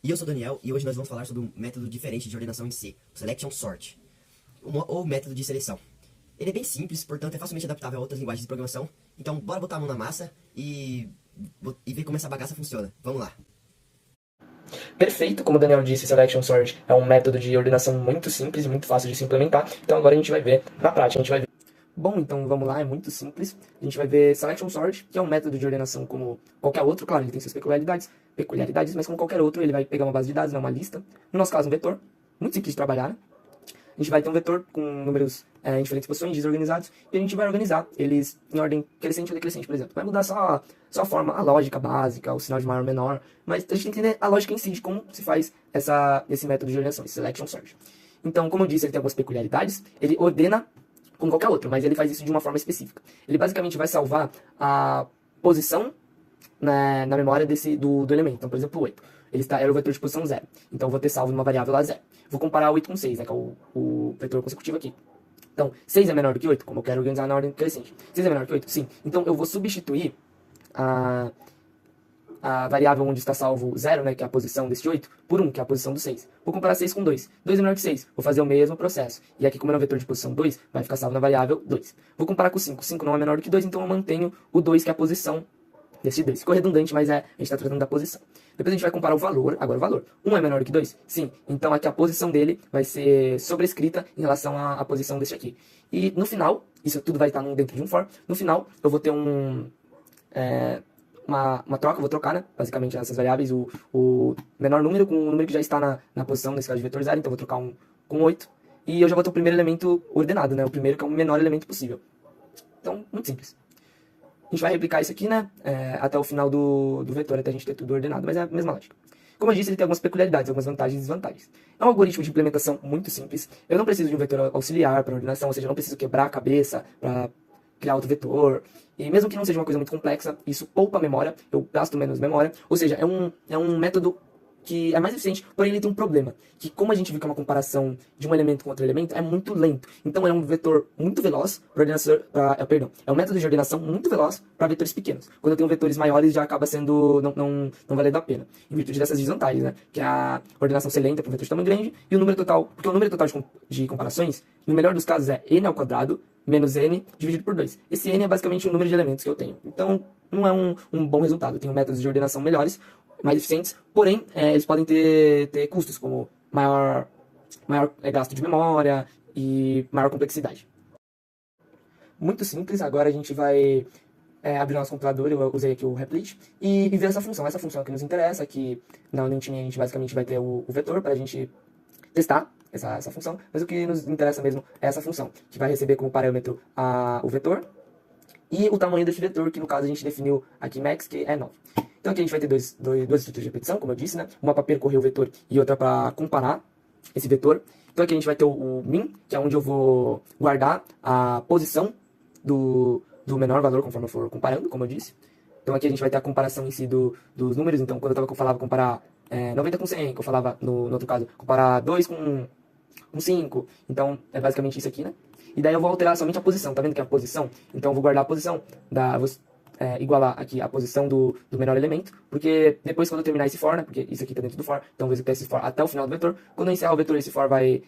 E eu sou o Daniel, e hoje nós vamos falar sobre um método diferente de ordenação em C, o Selection Sort, ou método de seleção. Ele é bem simples, portanto é facilmente adaptável a outras linguagens de programação. Então bora botar a mão na massa e ver como essa bagaça funciona. Vamos lá. Perfeito, como o Daniel disse, Selection Sort é um método de ordenação muito simples e muito fácil de se implementar. Então agora a gente vai ver na prática, a gente vai ver. Bom, então vamos lá, é muito simples. A gente vai ver Selection Sort, que é um método de ordenação como qualquer outro. Claro, ele tem suas peculiaridades, mas como qualquer outro, ele vai pegar uma base de dados, uma lista. No nosso caso, um vetor, muito simples de trabalhar, né? A gente vai ter um vetor com números em diferentes posições, desorganizados, e a gente vai organizar eles em ordem crescente ou decrescente, por exemplo. Vai mudar só a forma, a lógica básica, o sinal de maior ou menor, mas a gente tem que entender a lógica em si de como se faz esse método de ordenação, esse Selection Sort. Então, como eu disse, ele tem algumas peculiaridades, ele ordena como qualquer outro, mas ele faz isso de uma forma específica. Ele basicamente vai salvar a posição na memória do elemento. Então, por exemplo, o 8. Era o vetor de posição 0. Então, eu vou ter salvo numa variável lá 0. Vou comparar o 8 com 6, né, que é o vetor consecutivo aqui. Então, 6 é menor do que 8, como eu quero organizar na ordem crescente. 6 é menor que 8? Sim. Então, eu vou substituir a variável onde está salvo 0, né, que é a posição desse 8, por 1, que é a posição do 6. Vou comparar 6 com 2. 2 é menor que 6. Vou fazer o mesmo processo. E aqui, como é um vetor de posição 2, vai ficar salvo na variável 2. Vou comparar com 5. 5 não é menor do que 2, então eu mantenho o 2, que é a posição desse 2. Ficou redundante, mas a gente está tratando da posição. Depois a gente vai comparar o valor. Agora o valor. 1 é menor do que 2? Sim. Então aqui a posição dele vai ser sobrescrita em relação à posição desse aqui. E no final, isso tudo vai estar dentro de um for. No final, eu vou ter uma troca, eu vou trocar, né? Basicamente essas variáveis, o menor número com o número que já está na posição, nesse caso de vetor 0. Então eu vou trocar 1 com 8. E eu já vou ter o primeiro elemento ordenado, né? O primeiro que é o menor elemento possível. Então, muito simples. A gente vai replicar isso aqui, né, até o final do vetor, até a gente ter tudo ordenado, mas é a mesma lógica. Como eu disse, ele tem algumas peculiaridades, algumas vantagens e desvantagens. É um algoritmo de implementação muito simples. Eu não preciso de um vetor auxiliar para ordenação, ou seja, eu não preciso quebrar a cabeça para criar outro vetor. E mesmo que não seja uma coisa muito complexa, isso poupa memória, eu gasto menos memória. Ou seja, é um método que é mais eficiente, porém ele tem um problema, que como a gente viu que é uma comparação de um elemento com outro elemento, é muito lento. Então é um vetor muito veloz para é um método de ordenação muito veloz para vetores pequenos. Quando eu tenho vetores maiores, já acaba sendo não valendo a pena. Em virtude dessas desvantagens, né? Que é a ordenação ser lenta para vetor de tamanho grande e o número total, porque o número total de comparações, no melhor dos casos, é n ao quadrado menos n dividido por 2. Esse n é basicamente o número de elementos que eu tenho. Então não é um bom resultado. Eu tenho métodos de ordenação melhores, mais eficientes, porém, eles podem ter custos, como maior gasto de memória e maior complexidade. Muito simples, agora a gente vai abrir nosso computador, eu usei aqui o Replit, e ver essa função que nos interessa, que na Unity a gente basicamente vai ter o vetor para a gente testar essa função, mas o que nos interessa mesmo é essa função, que vai receber como parâmetro o vetor, e o tamanho desse vetor, que no caso a gente definiu aqui max, que é 9. Então aqui a gente vai ter duas estruturas de repetição, como eu disse, né? Uma para percorrer o vetor e outra para comparar esse vetor. Então aqui a gente vai ter o min, que é onde eu vou guardar a posição do menor valor conforme eu for comparando, como eu disse. Então aqui a gente vai ter a comparação em si dos números. Então quando eu falava comparar 90 com 100, que eu falava no outro caso, comparar 2 com 5. Então é basicamente isso aqui, né? E daí eu vou alterar somente a posição, tá vendo que é a posição? Então eu vou guardar a posição, igualar aqui a posição do menor elemento, porque depois quando eu terminar esse for, né, porque isso aqui tá dentro do for, então eu vou executar esse for até o final do vetor. Quando eu encerrar o vetor, esse for vai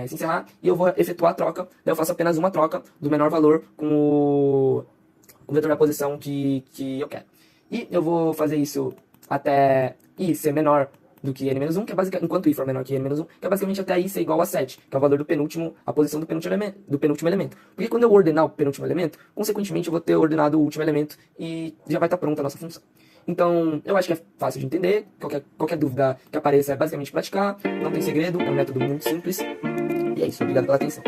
se encerrar, e eu vou efetuar a troca, daí eu faço apenas uma troca do menor valor com o vetor da posição que eu quero. E eu vou fazer isso até i ser menor do que n-1, que é basicamente, enquanto i for menor que n-1, que é basicamente até i ser igual a 7, que é o valor do penúltimo, a posição do penúltimo elemento. Porque quando eu ordenar o penúltimo elemento, consequentemente eu vou ter ordenado o último elemento e já vai estar pronta a nossa função. Então, eu acho que é fácil de entender, qualquer dúvida que apareça é basicamente praticar, não tem segredo, é um método muito simples. E é isso, obrigado pela atenção.